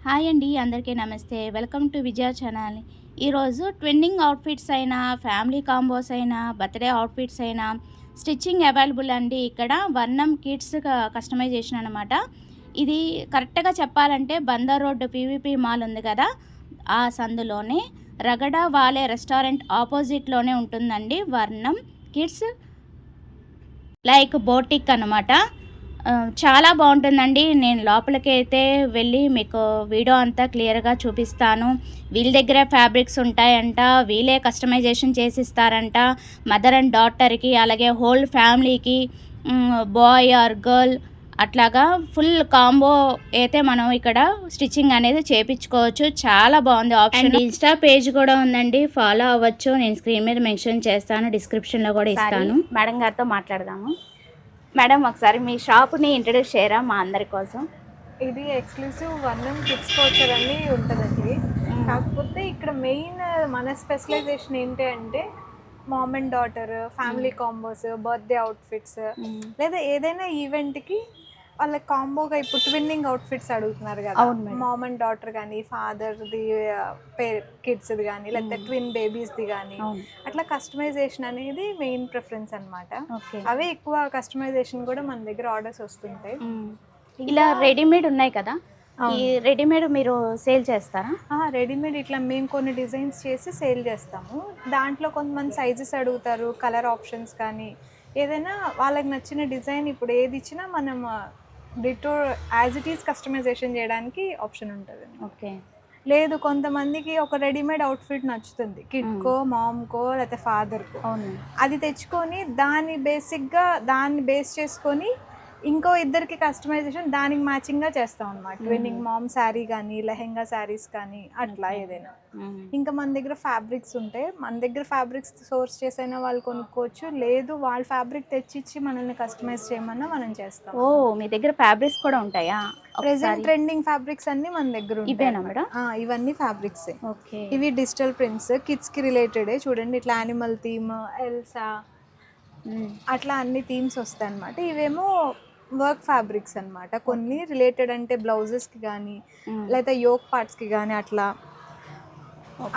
Hi అండి, అందరికీ నమస్తే. Welcome to Vijaya channel. ఈరోజు ట్విన్నింగ్ అవుట్ఫిట్స్ అయినా, ఫ్యామిలీ కాంబోస్ అయినా, బర్త్డే అవుట్ఫిట్స్ అయినా స్టిచ్చింగ్ అవైలబుల్ అండి. ఇక్కడ వర్ణం కిడ్స్ కస్టమైజేషన్ అనమాట. ఇది కరెక్ట్గా చెప్పాలంటే బందర్ రోడ్డు పీవీపీ మాల్ ఉంది కదా, ఆ సందులోనే రగడ వాలే రెస్టారెంట్ ఆపోజిట్లోనే ఉంటుందండి వర్ణం కిడ్స్ లైక్ బోటిక్ అనమాట. చాలా బాగుంటుందండి. నేను లోపలికి అయితే వెళ్ళి మీకు వీడియో అంతా క్లియర్గా చూపిస్తాను. వీళ్ళ దగ్గర ఫ్యాబ్రిక్స్ ఉంటాయంట, వీళ్ళే కస్టమైజేషన్ చేసిస్తారంట. మదర్ అండ్ డాటర్కి, అలాగే హోల్ ఫ్యామిలీకి, బాయ్ ఆర్ గర్ల్ అట్లాగా ఫుల్ కాంబో అయితే మనం ఇక్కడ స్టిచ్చింగ్ అనేది చేయించుకోవచ్చు. చాలా బాగుంది ఆప్షన్. అండ్ ఇన్స్టా పేజ్ కూడా ఉందండి, ఫాలో అవ్వచ్చు. నేను స్క్రీన్ మీద మెన్షన్ చేస్తాను, డిస్క్రిప్షన్లో కూడా ఇస్తాను. మేడం గారితో మాట్లాడదాము. మేడం, ఒకసారి మీ షాప్ని ఇంట్రడ్యూస్ చేయరా మా అందరి కోసం? ఇది ఎక్స్క్లూసివ్ వర్ణం కిడ్స్ కల్చర్ అని ఉంటుందండి. కాకపోతే ఇక్కడ మెయిన్ మన స్పెషలైజేషన్ ఏంటి అంటే ma'am and daughter, family combos, birthday outfits, లేదా ఏదైనా ఈవెంట్కి వాళ్ళ కాంబోగా ఇప్పుడు ట్విన్నింగ్ అవుట్ఫిట్స్ అడుగుతున్నారు కదా, మామ్ అండ్ డాటర్ కానీ, ఫాదర్ది కిడ్స్ది కానీ, లేకపోతే ట్విన్ బేబీస్ది కానీ, అట్లా కస్టమైజేషన్ అనేది మెయిన్ ప్రిఫరెన్స్ అనమాట. అవే ఎక్కువ కస్టమైజేషన్ కూడా మన దగ్గర ఆర్డర్స్ వస్తుంటాయి. ఇలా రెడీమేడ్ ఉన్నాయి కదా, ఈ రెడీమేడ్ మీరు సేల్ చేస్తారా? రెడీమేడ్ ఇట్లా మేము కొన్ని డిజైన్స్ చేసి సేల్ చేస్తాము. దాంట్లో కొంతమంది సైజెస్ అడుగుతారు, కలర్ ఆప్షన్స్ కానీ, ఏదైనా వాళ్ళకి నచ్చిన డిజైన్ ఇప్పుడు ఏది ఇచ్చినా మనం ditto as it is customisation చేయడానికి ఆప్షన్ ఉంటుంది. ఓకే. లేదు, కొంతమందికి ఒక రెడీమేడ్ అవుట్ఫిట్ నచ్చుతుంది, కిడ్కో, మామ్కో, లేకపోతే ఫాదర్కో. అది తెచ్చుకొని దాన్ని దాన్ని బేస్ చేసుకొని ఇంకో ఇద్దరికి కస్టమైజేషన్ దానికి మ్యాచింగ్గా చేస్తాం అనమాట. ట్విన్నింగ్ మామ్ శారీ కానీ, లెహెంగా శారీస్ కానీ, అట్లా ఏదైనా. ఇంకా మన దగ్గర ఫ్యాబ్రిక్స్ ఉంటాయి. మన దగ్గర ఫ్యాబ్రిక్స్ సోర్స్ చేసైనా వాళ్ళు కొనుక్కోవచ్చు, లేదు వాళ్ళ ఫ్యాబ్రిక్ తెచ్చిచ్చి మనల్ని కస్టమైజ్ చేయమన్నా మనం చేస్తాం. ఓ, మీ దగ్గర ఫ్యాబ్రిక్స్ కూడా ఉంటాయా? ప్రెసెంట్ ట్రెండింగ్ ఫ్యాబ్రిక్స్ అన్ని మన దగ్గర ఉంటాయి. ఇవన్నీ ఫ్యాబ్రిక్స్. ఇవి డిజిటల్ ప్రింట్స్, కిడ్స్ కి రిలేటెడ్. చూడండి, ఇట్లా యానిమల్ థీమ్, ఎల్సా, అట్లా అన్ని థీమ్స్ వస్తాయి అనమాట. ఇవేమో వర్క్ ఫ్యాబ్రిక్స్ అనమాట. కొన్ని రిలేటెడ్ అంటే బ్లౌజెస్కి కానీ, లేదా యోక్ పార్ట్స్కి కానీ,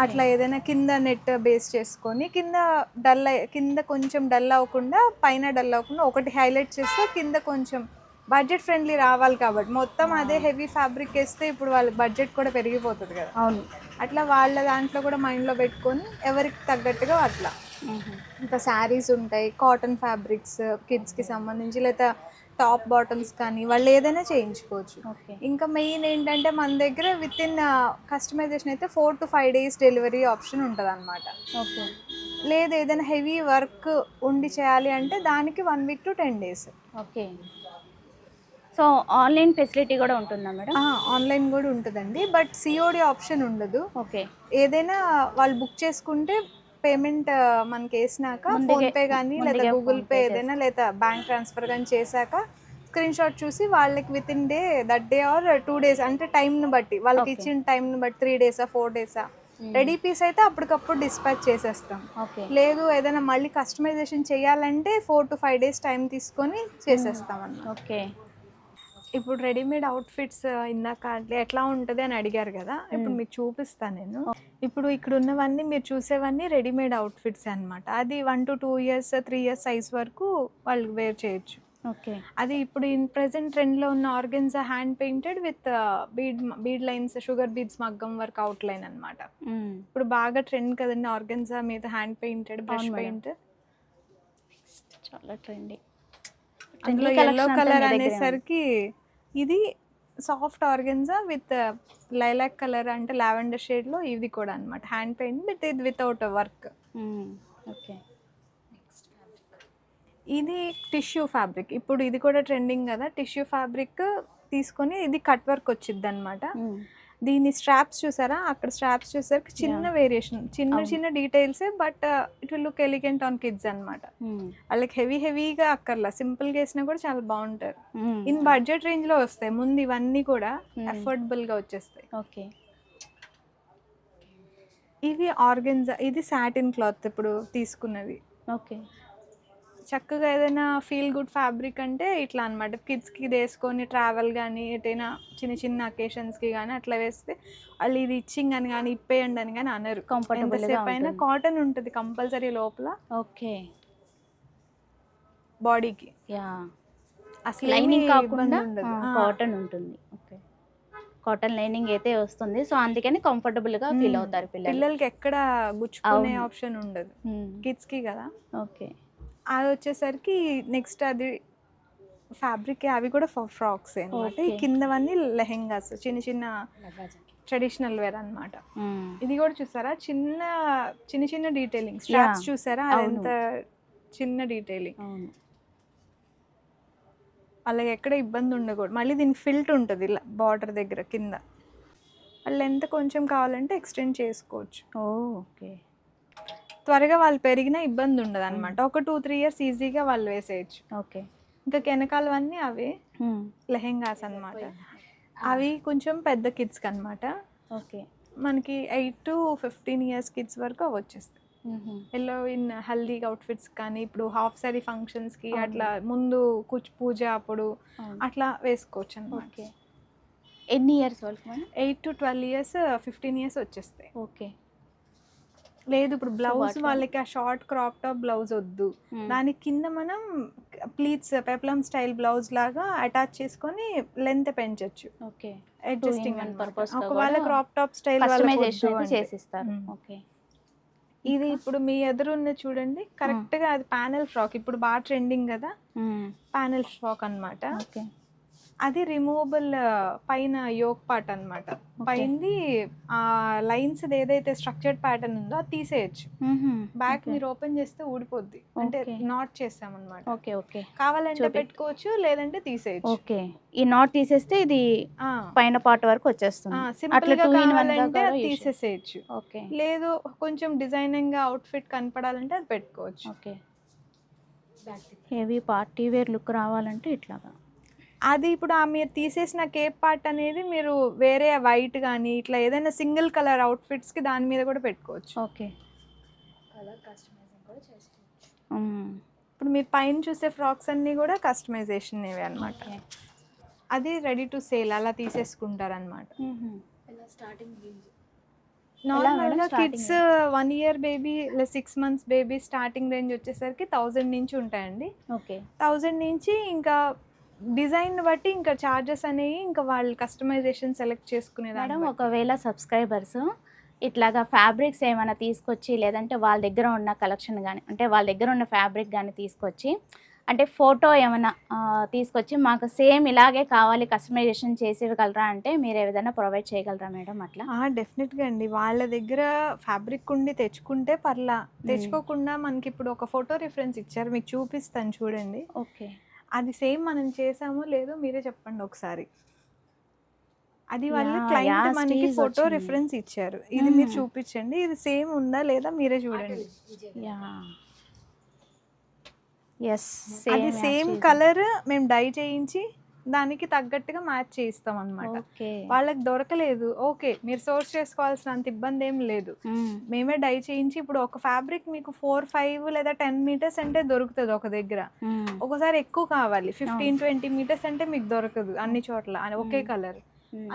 అట్లా ఏదైనా కింద నెట్ బేస్ చేసుకొని కింద కొంచెం డల్ అవ్వకుండా, పైన డల్ అవ్వకుండా ఒకటి హైలైట్ చేస్తే కింద కొంచెం బడ్జెట్ ఫ్రెండ్లీ రావాలి. కాబట్టి మొత్తం అదే హెవీ ఫ్యాబ్రిక్ వేస్తే ఇప్పుడు వాళ్ళ బడ్జెట్ కూడా పెరిగిపోతుంది కదా. అవును. అట్లా వాళ్ళ దాంట్లో కూడా మైండ్లో పెట్టుకొని ఎవరికి తగ్గట్టుగా అట్లా. ఇంకా శారీస్ ఉంటాయి, కాటన్ ఫ్యాబ్రిక్స్ కిడ్స్కి సంబంధించి, లేదా టాప్ బాటమ్స్ కానీ వాళ్ళు ఏదైనా చేయించుకోవచ్చు. ఇంకా మెయిన్ ఏంటంటే మన దగ్గర విత్ ఇన్ కస్టమైజేషన్ అయితే 4 to 5 days డెలివరీ ఆప్షన్ ఉంటుంది అనమాట. లేదు ఏదైనా హెవీ వర్క్ ఉండి చేయాలి అంటే దానికి 1 week to 10 days. Okay. So online facility కూడా ఉంటుందా మేడం? ఆన్లైన్ కూడా ఉంటుందండి, బట్ సిఓడి ఆప్షన్ ఉండదు. ఓకే. ఏదైనా వాళ్ళు బుక్ చేసుకుంటే పేమెంట్ మనకి వేసినాక ఫోన్పే కానీ, లేదా గూగుల్ పే ఏదైనా, లేదా బ్యాంక్ ట్రాన్స్ఫర్ కానీ చేశాక స్క్రీన్ షాట్ చూసి వాళ్ళకి with in that day or 2 days, అంటే టైంని బట్టి వాళ్ళకి ఇచ్చిన టైంని బట్టి 3 days 4 days రెడీ పీస్ అయితే అప్పటికప్పుడు డిస్పాచ్ చేసేస్తాం. లేదు ఏదైనా మళ్ళీ కస్టమైజేషన్ చేయాలంటే 4 to 5 days టైం తీసుకొని చేసేస్తాం అన్నమాట. ఓకే. ఇప్పుడు రెడీమేడ్ అవుట్ఫిట్స్ ఇందాక ఎట్లా ఉంటుంది అని అడిగారు కదా, ఇప్పుడు మీకు చూపిస్తాను నేను. ఇప్పుడు ఇక్కడ ఉన్నవన్నీ మీరు చూసేవన్నీ రెడీమేడ్ అవుట్ఫిట్స్ అనమాట. అది 1 to 2 years 3 years సైజ్ వరకు వాళ్ళు వేర్ చేయొచ్చు. ఓకే. అది ఇప్పుడు ప్రెసెంట్ ట్రెండ్లో ఉన్న organza hand painted with bead lines, sugar beads మగ్గం వర్క్ అవుట్ లైన్ అనమాట. ఇప్పుడు బాగా ట్రెండ్ కదండి ఆర్గెన్జా మీద హ్యాండ్ పెయింటెడ్ బ్రష్ పెయింట్, చాలా ట్రెండీ. అందులో ఎల్లో కలర్ అనేసరికి ఇది soft organza with lilac colour, అంటే లావెండర్ షేడ్లో ఇది కూడా అనమాట. హ్యాండ్ పెయింట్ విత్ ఇది వితౌట్ వర్క్. ఓకే. ఇది టిష్యూ ఫ్యాబ్రిక్. ఇప్పుడు ఇది కూడా ట్రెండింగ్ కదా, టిష్యూ ఫ్యాబ్రిక్ తీసుకొని ఇది కట్ వర్క్ వచ్చింది అనమాట. దీని స్ట్రాప్స్ చూసారా, అక్కడ స్ట్రాప్స్ చూసారు చిన్న వేరియేషన్, చిన్న డీటెయిల్సే, but it will look elegant on kids అనమాట. వాళ్ళకి హెవీగా అక్కర్లా, సింపుల్గా వేసినా కూడా చాలా బాగుంటారు. ఇన్ బడ్జెట్ రేంజ్లో వస్తాయి. ముందు ఇవన్నీ కూడా అఫోర్డబుల్గా వచ్చేస్తాయి. ఓకే. ఇవి ఆర్గెన్జా, ఇది సాటిన్ క్లాత్ ఇప్పుడు తీసుకున్నది. ఓకే. చక్కగా ఏదైనా ఫీల్ గుడ్ ఫ్యాబ్రిక్ అంటే ఇట్లా అనమాట. కిడ్స్కి ఇది వేసుకొని ట్రావెల్ కానీ ఎటైనా చిన్న చిన్న అకేషన్స్కి కానీ అట్లా వేస్తే వాళ్ళు ఇది ఇచ్చింగ్ అని కానీ ఇప్పేయండి అని కానీ అనరు. కంఫర్టబుల్గా ఎంతసేపు అయినా ఉంటుంది. కాటన్ ఉంటుంది కంపల్సరీ లోపల ఓకే. బాడీకి. యా. అసలు లైనింగ్ ఇబ్బంది కాకుండా ఉండదు. కాటన్ ఉంటుంది. ఓకే. కాటన్ లైనింగ్ అయితే వస్తుంది. సో అందుకని కంఫర్టబుల్గా ఫీల్ అవుతారు పిల్లలు. పిల్లలకి ఎక్కడ గుచ్చుకునే అవును. ఆప్షన్ ఉండదు, మ్మ్. కిడ్స్కి కదా. ఓకే. అది వచ్చేసరికి నెక్స్ట్ అది ఫ్యాబ్రిక్ అవి కూడా ఫ్రాక్స్ అనమాట. ఈ Okay. కిందవన్నీ లెహెంగాస్ చిన్న చిన్న ట్రెడిషనల్ వేర్ అన్నమాట. మ్మ్. ఇది కూడా చూసారా చిన్న చిన్న చిన్న డీటెయిలింగ్ స్ట్రాప్స్ Yeah. చూసారా, అది ఎంత చిన్న డీటెయిలింగ్. అవును. వాళ్ళకి ఎక్కడ ఇబ్బంది ఉండకూడదు. మళ్ళీ దీనికి ఫిల్ట్ ఉంటుంది ఇలా బార్డర్ దగ్గర కింద. వాళ్ళు ఎంత కొంచెం కావాలంటే ఎక్స్టెండ్ చేసుకోవచ్చు. ఓకే. త్వరగా వాళ్ళు పెరిగినా ఇబ్బంది ఉండదు అనమాట. ఒక 2-3 ఇయర్స్ ఈజీగా వాళ్ళు వేసేయచ్చు. ఓకే. ఇంకా వెనకాలవన్నీ అవే మ్మ్. లెహెంగాస్ అన్నమాట. అవి కొంచెం పెద్ద కిడ్స్కి అనమాట. ఓకే. మనకి 8 to 15 ఇయర్స్ కిడ్స్ వరకు అవి వచ్చేస్తాయి. మ్మ్. ఎల్లో ఇన్ హల్దీ అవుట్ఫిట్స్ కానీ ఇప్పుడు హాఫ్ సారీ ఫంక్షన్స్కి అట్లా ముందు పూజ అప్పుడు అవును. అట్లా వేసుకోవచ్చు అనమాట. ఓకే. ఎన్ని ఇయర్స్ వాళ్ళకి మేడం? 8 to 12 ఇయర్స్ 15 ఇయర్స్ వచ్చేస్తాయి. ఓకే. లేదు ఇప్పుడు బ్లౌజ్ వాటిలో- వాళ్ళకి ఆ షార్ట్ క్రాప్ టాప్ బ్లౌజ్ వద్దు, దాని కింద మనం ప్లీట్స్ పెప్లమ్ స్టైల్ బ్లౌజ్ లాగా అటాచ్ చేసుకొని లెంత్ పెంచొచ్చు. ఓకే. అడ్జస్టింగ్ one అన్నమాట. purpose గా ఒకవేళ కూడా క్రాప్ టాప్ స్టైల్ కస్టమైజేషన్ అయితే చేసిస్తారు. మ్మ్. ఓకే. ఇది ఇప్పుడు మీ ఎదురున్న చూడండి కరెక్ట్ గా అది ప్యానెల్ ఫ్రాక్ ఇప్పుడు బాగా ట్రెండింగ్ కదా, మ్మ్. ప్యానెల్ ఫ్రాక్ అన్నమాట. ఓకే. అది రిమూవబుల్ పైన యోక్ పార్ట్ అన్నమాట. పైంది ఆ లైన్స్ ఏదైతే స్ట్రక్చర్డ్ ప్యాటర్న్ ఉందో అది తీసేయచ్చు. మ్మ్. Back okay. మీరు ఓపెన్ చేస్తే ఊడిపోద్ది, అంటే Okay. నాట్ చేసామన్నమాట. ఓకే. ఓకే. కావాలంటే పెట్టుకోవచ్చు, లేదంటే తీసేయచ్చు. ఓకే. ఈ నాట్ తీసేస్తే ఇది పైన పార్ట్ వరకు వచ్చేస్తుంది. సింపుల్ అట్లా గా 2 in 1 గా కావాలంటే కూడా అది use తీసేసేయచ్చు. ఓకే. లేదు కొంచెం డిజైనింగ్ గా అవుట్ఫిట్ కనపడాలంటే అది పెట్టుకోవచ్చు. Okay. Heavy party wear look రావాలంటే ఇట్లాగా. అది ఇప్పుడు ఆ మీరు తీసేసిన కేప్ పార్ట్ అనేది మీరు వేరే వైట్ కానీ ఇట్లా ఏదైనా సింగిల్ కలర్ అవుట్ఫిట్స్ కి దాని మీద కూడా పెట్టుకోవచ్చు. ఓకే. ఇప్పుడు మీరు పైన చూసే ఫ్రాక్స్ అన్నీ కూడా కస్టమైజేషన్ ఇవే అనమాట. ఓకే. అది రెడీ టు సేల్ అలా తీసేసుకుంటారు అనమాట. నార్మల్గా కిడ్స్ 1 year బేబీ లేదా 6 months బేబీ స్టార్టింగ్ రేంజ్ వచ్చేసరికి 1000 నుంచి ఉంటాయండి. ఓకే. 1000 నుంచి ఇంకా డిజైన్ బట్టి ఇంకా చార్జెస్ అనేవి ఇంకా వాళ్ళు కస్టమైజేషన్ సెలెక్ట్ చేసుకునే మేడం ఒకవేళ సబ్స్క్రైబర్స్ ఇట్లాగా ఫ్యాబ్రిక్స్ ఏమైనా తీసుకొచ్చి లేదంటే వాళ్ళ దగ్గర ఉన్న కలెక్షన్ కానీ అంటే వాళ్ళ దగ్గర ఉన్న ఫ్యాబ్రిక్ కానీ తీసుకొచ్చి అంటే ఫోటో ఏమైనా తీసుకొచ్చి మాకు సేమ్ ఇలాగే కావాలి కస్టమైజేషన్ చేసి ఇవ్వగలరా అంటే మీరు ఏదైనా ప్రొవైడ్ చేయగలరా మేడం అట్లా? డెఫినెట్గా అండి. వాళ్ళ దగ్గర ఫ్యాబ్రిక్ ఉండి తెచ్చుకుంటే పర్లా, తెచ్చుకోకుండా మనకి ఇప్పుడు ఒక ఫోటో రిఫరెన్స్ ఇచ్చారు, మీకు చూపిస్తాను చూడండి. ఓకే. అది సేమ్ మనం చేసామో లేదో మీరే చెప్పండి ఒకసారి. అది వాళ్ళ క్లయింట్ మనకి ఫోటో రిఫరెన్స్ ఇచ్చారు, ఇది మీరు చూపించండి, ఇది సేమ్ ఉందా లేదా మీరే చూడండి. అది సేమ్ కలర్ మేము డై చేయించి దానికి తగ్గట్టుగా మ్యాచ్ చేయిస్తాం అనమాట. వాళ్ళకి దొరకలేదు ఓకే, మీరు సోర్స్ చేసుకోవాల్సినంత ఇబ్బంది ఏం లేదు, మేమే డై చేయించి ఇప్పుడు ఒక ఫ్యాబ్రిక్ మీకు 4-5 లేదా 10 మీటర్స్ అంటే దొరుకుతుంది ఒక దగ్గర. ఒకసారి ఎక్కువ కావాలి 15-20 మీటర్స్ అంటే మీకు దొరకదు అన్ని చోట్ల ఒకే కలర్.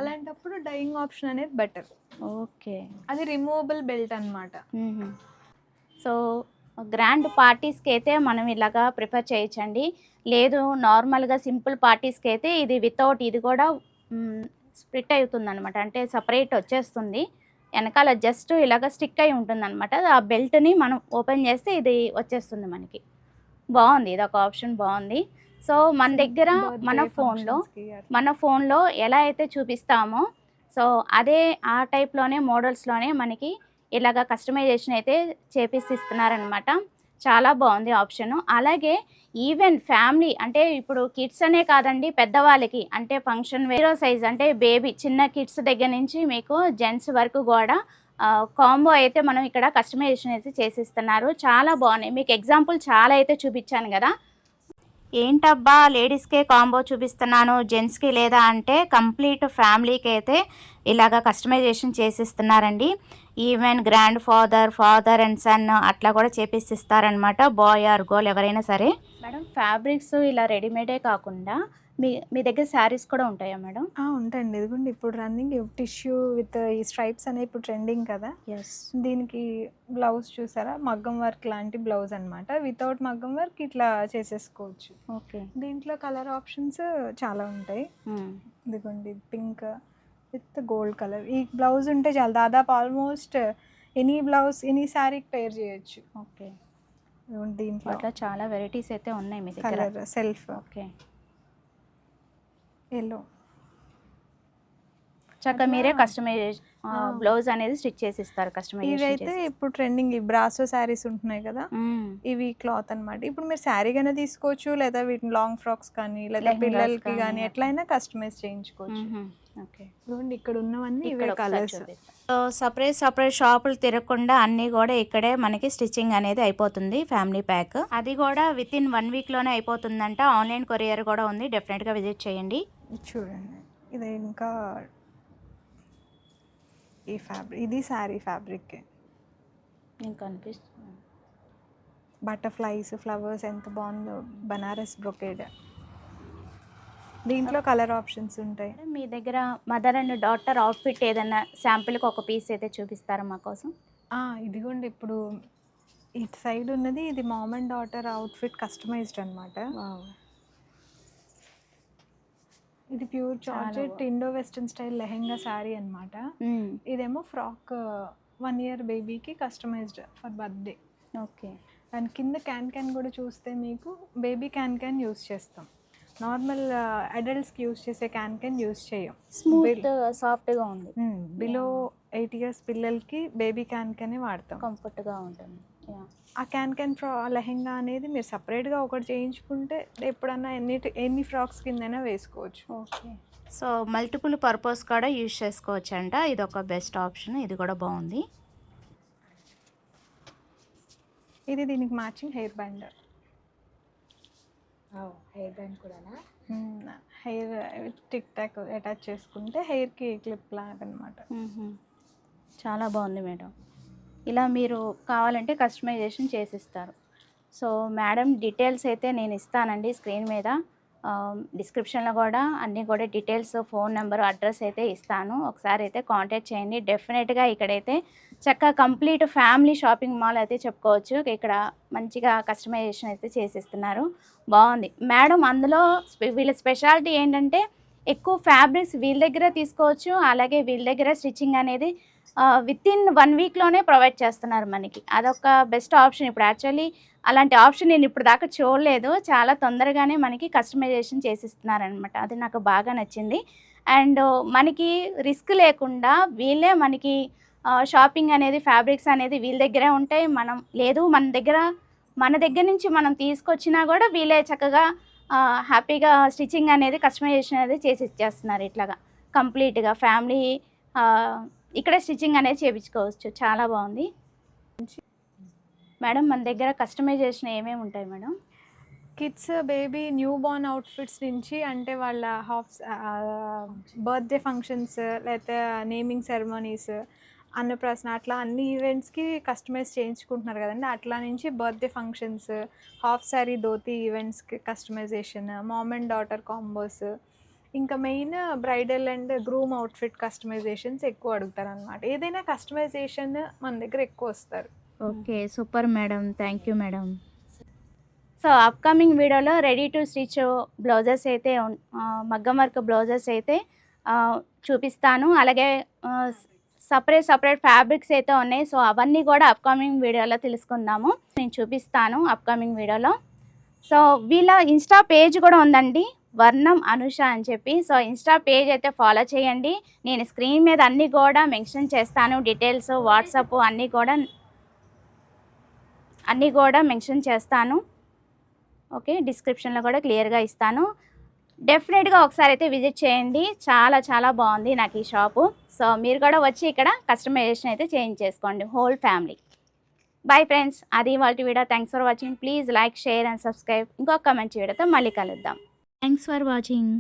అలాంటప్పుడు డైయింగ్ ఆప్షన్ అనేది బెటర్. ఓకే. అది రిమూవబుల్ బెల్ట్ అన్నమాట. సో గ్రాండ్ పార్టీస్కి అయితే మనం ఇలాగా ప్రిఫర్ చేయొచ్చండి. లేదు నార్మల్గా సింపుల్ పార్టీస్కి అయితే ఇది వితౌట్ ఇది కూడా స్ప్లిట్ అవుతుంది అనమాట, అంటే సపరేట్ వచ్చేస్తుంది. వెనకాల జస్ట్ ఇలాగ స్టిక్ అయి ఉంటుంది అనమాట. ఆ బెల్ట్ని మనం ఓపెన్ చేస్తే ఇది వచ్చేస్తుంది మనకి. బాగుంది, ఇది ఒక ఆప్షన్ బాగుంది. సో మన దగ్గర మన ఫోన్లో ఎలా అయితే చూపిస్తామో సో అదే ఆ టైప్లోనే మోడల్స్లోనే మనకి ఇలాగ కస్టమైజేషన్ అయితే చేపిస్తున్నారనమాట. చాలా బాగుంది ఆప్షను. అలాగే ఈవెన్ ఫ్యామిలీ అంటే ఇప్పుడు కిడ్స్ అనే కాదండి, పెద్దవాళ్ళకి అంటే ఫంక్షన్ వేరే సైజ్ అంటే బేబీ చిన్న కిడ్స్ దగ్గర నుంచి మీకు జెంట్స్ వరకు కూడా కాంబో అయితే మనం ఇక్కడ కస్టమైజేషన్ అయితే చేసిస్తున్నారు. చాలా బాగున్నాయి. మీకు ఎగ్జాంపుల్ చాలా అయితే చూపించాను కదా. ఏంటబ్బా లేడీస్కే కాంబో చూపిస్తున్నాను జెంట్స్కి లేదా అంటే కంప్లీట్ ఫ్యామిలీకి అయితే ఇలాగ కస్టమైజేషన్ చేసిస్తున్నారండి. Even grandfather and son అట్లా కూడా చేపిస్తారనమాట, బాయ్ ఆర్ గర్ల్ ఎవరైనా సరే. మేడం ఫ్యాబ్రిక్స్ ఇలా రెడీమేడే కాకుండా మీ మీ దగ్గర శారీస్ కూడా ఉంటాయా మేడం? ఉంటాయండి. ఇదిగోండి ఇప్పుడు రన్నింగ్ టిష్యూ విత్ ఈ స్ట్రైప్స్ అనేవి ఇప్పుడు ట్రెండింగ్ కదా. ఎస్. దీనికి బ్లౌజ్ చూసారా, మగ్గం వర్క్ లాంటి బ్లౌజ్ అనమాట. వితౌట్ మగ్గం వర్క్ ఇట్లా చేసేసుకోవచ్చు. ఓకే. దీంట్లో కలర్ ఆప్షన్స్ చాలా ఉంటాయి. ఇదిగోండి పింక్ విత్ గోల్డ్ కలర్. ఈ బ్లౌజ్ ఉంటే చాలు, దాదాపు ఆల్మోస్ట్ ఎనీ బ్లౌజ్ ఎనీ శారీకి పేర్ చేయొచ్చు. ఓకే. దీంట్లో అట్లా చాలా వెరైటీస్ అయితే ఉన్నాయి మీ దగ్గర. Colour self. ఓకే. ఎల్లో చక్కగా మీరే కస్టమైజ్ బ్లౌజ్ అనేది స్టిచ్ చేసి ఇస్తారు. ఇవైతే ఇప్పుడు ట్రెండింగ్ ఈ బ్రాసో శారీస్ ఉంటున్నాయి కదా, ఇవి క్లాత్ అన్నమాట. ఇప్పుడు మీరు శారీగానే తీసుకోవచ్చు, లేదా వీటిని లాంగ్ ఫ్రాక్స్ కానీ లేదా పిల్లలకి కానీ ఎట్లయినా కస్టమైజ్ చేయించుకోవచ్చు. ఓకే. చూడండి ఇక్కడ ఉన్నవన్నీ ఇవే కలర్స్. సో సపరేట్ షాపులు తిరగకుండా అన్నీ కూడా ఇక్కడే మనకి స్టిచ్చింగ్ అనేది అయిపోతుంది. ఫ్యామిలీ ప్యాక్ అది కూడా విత్ ఇన్ 1 వీక్లోనే అయిపోతుందంట. ఆన్లైన్ కొరియర్ కూడా ఉంది, డెఫినెట్గా విజిట్ చేయండి. చూడండి ఇది ఇంకా ఈ ఫ్యాబ్రిక్, ఇది శారీ ఫ్యాబ్రిక్. ఇంకా అనిపిస్తుంది బటర్ఫ్లైస్ ఫ్లవర్స్ ఎంత బాగుందో, బనారస్ బ్రొకేడ్. దీంట్లో కలర్ ఆప్షన్స్ ఉంటాయి. మీ దగ్గర మదర్ అండ్ డాటర్ అవుట్ఫిట్ ఏదైనా శాంపిల్కి ఒక పీస్ అయితే చూపిస్తారా మా కోసం? ఇదిగోండి ఇప్పుడు ఇటు సైడ్ ఉన్నది ఇది mom and daughter outfit customised అనమాట. ఇది pure georgette Indo western style lehenga sari అనమాట. ఇదేమో ఫ్రాక్ 1 year బేబీకి customised for birthday. Okay. And కింద క్యాన్ కూడా చూస్తే మీకు బేబీ క్యాన్ యూస్ చేస్తాం. నార్మల్ అడల్ట్స్కి యూస్ చేసే క్యాన్ యూస్ చేయం. స్మూత్ సాఫ్ట్గా ఉంది. బిలో 8 years పిల్లలకి బేబీ క్యానే వాడతాం, కంఫర్ట్గా ఉంటుంది. ఆ క్యాన్ లెహెంగా అనేది మీరు సపరేట్గా ఒకటి చేయించుకుంటే ఎప్పుడన్నా ఎన్ని ఫ్రాక్స్ కిందైనా వేసుకోవచ్చు. ఓకే. సో మల్టిపుల్ పర్పస్ కూడా యూజ్ చేసుకోవచ్చు అంట. ఇది ఒక బెస్ట్ ఆప్షన్, ఇది కూడా బాగుంది. ఇది దీనికి matching hair band. Hair band కూడానా? హెయిర్ టిక్ టాక్ అటాచ్ చేసుకుంటే హెయిర్కి క్లిప్ లాగా అనమాట. చాలా బాగుంది మేడం. ఇలా మీరు కావాలంటే కస్టమైజేషన్ చేసిస్తారు. సో మేడం డీటెయిల్స్ అయితే నేను ఇస్తానండి స్క్రీన్ మీద, డిస్క్రిప్షన్లో కూడా అన్నీ కూడా డీటెయిల్స్, ఫోన్ నెంబర్, అడ్రస్ అయితే ఇస్తాను. ఒకసారి అయితే కాంటాక్ట్ చేయండి. డెఫినెట్గా ఇక్కడైతే చక్కగా కంప్లీట్ ఫ్యామిలీ షాపింగ్ మాల్ అయితే చెప్పుకోవచ్చు. ఇక్కడ మంచిగా కస్టమైజేషన్ అయితే చేసిస్తున్నారు, బాగుంది మేడం. అందులో వీళ్ళ స్పెషాలిటీ ఏంటంటే ఎక్కువ ఫ్యాబ్రిక్స్ వీళ్ళ దగ్గర తీసుకోవచ్చు, అలాగే వీళ్ళ దగ్గర స్టిచ్చింగ్ అనేది విత్ ఇన్ 1 వీక్లోనే ప్రొవైడ్ చేస్తున్నారు మనకి. అదొక బెస్ట్ ఆప్షన్. ఇప్పుడు యాక్చువల్లీ అలాంటి ఆప్షన్ నేను ఇప్పుడు దాకా చూడలేదు. చాలా తొందరగానే మనకి కస్టమైజేషన్ చేసిస్తున్నారనమాట. అది నాకు బాగా నచ్చింది. అండ్ మనకి రిస్క్ లేకుండా వీళ్ళే మనకి షాపింగ్ అనేది, ఫ్యాబ్రిక్స్ అనేది వీళ్ళ దగ్గరే ఉంటాయి. మనం లేదు మన దగ్గర నుంచి మనం తీసుకొచ్చినా కూడా వీళ్ళే చక్కగా హ్యాపీగా స్టిచ్చింగ్ అనేది, కస్టమైజేషన్ అనేది చేసి ఇచ్చేస్తున్నారు. ఇట్లాగా కంప్లీట్గా ఫ్యామిలీ ఇక్కడే స్టిచ్చింగ్ అనేది చేయించుకోవచ్చు. చాలా బాగుంది మేడం. మన దగ్గర కస్టమైజేషన్ ఏమేమి ఉంటాయి madam? Kids baby newborn outfits నుంచి, అంటే వాళ్ళ బర్త్డే ఫంక్షన్స్ లేకపోతే నేమింగ్ సెరమనీస్, అన్నప్రాసన, అట్లా అన్ని ఈవెంట్స్కి కస్టమైజ్ చేయించుకుంటున్నారు కదండి. అట్లా నుంచి birthday functions, half saree dhoti ఈవెంట్స్కి customisation, mom and daughter combos, ఇంకా main bridal and groom outfit customisations ఎక్కువ అడుగుతారు అనమాట. ఏదైనా కస్టమైజేషన్ మన దగ్గర ఎక్కువ వస్తారు. Okay, super madam, thank you madam. So upcoming వీడియోలో రెడీ టు స్టిచ్ బ్లౌజెస్ అయితే మగ్గం వర్క్ బ్లౌజెస్ అయితే చూపిస్తాను. అలాగే సపరేట్ ఫ్యాబ్రిక్స్ అయితే ఉన్నాయి. సో అవన్నీ కూడా అప్కమింగ్ వీడియోలో తెలుసుకుందాము, నేను చూపిస్తాను అప్కమింగ్ వీడియోలో. సో వీళ్ళ ఇన్స్టా పేజ్ కూడా ఉందండి, వర్ణం అనుష అని చెప్పి. సో ఇన్స్టా పేజ్ అయితే ఫాలో చేయండి. నేను స్క్రీన్ మీద అన్నీ కూడా మెన్షన్ చేస్తాను, డీటెయిల్స్, వాట్సాప్ అన్నీ కూడా మెన్షన్ చేస్తాను. ఓకే, డిస్క్రిప్షన్లో కూడా క్లియర్గా ఇస్తాను. డెఫినెట్గా ఒకసారి అయితే విజిట్ చేయండి. చాలా చాలా బాగుంది నాకు ఈ షాపు. సో మీరు కూడా వచ్చి ఇక్కడ కస్టమైజేషన్ అయితే చేంజ్ చేసుకోండి, హోల్ ఫ్యామిలీ. బాయ్ ఫ్రెండ్స్, అది వాళ్ళ video. Thanks for watching. Please like, share and subscribe. ఇంకొక మంచి వీడియోతో మళ్ళీ కలుద్దాం. Thanks for watching.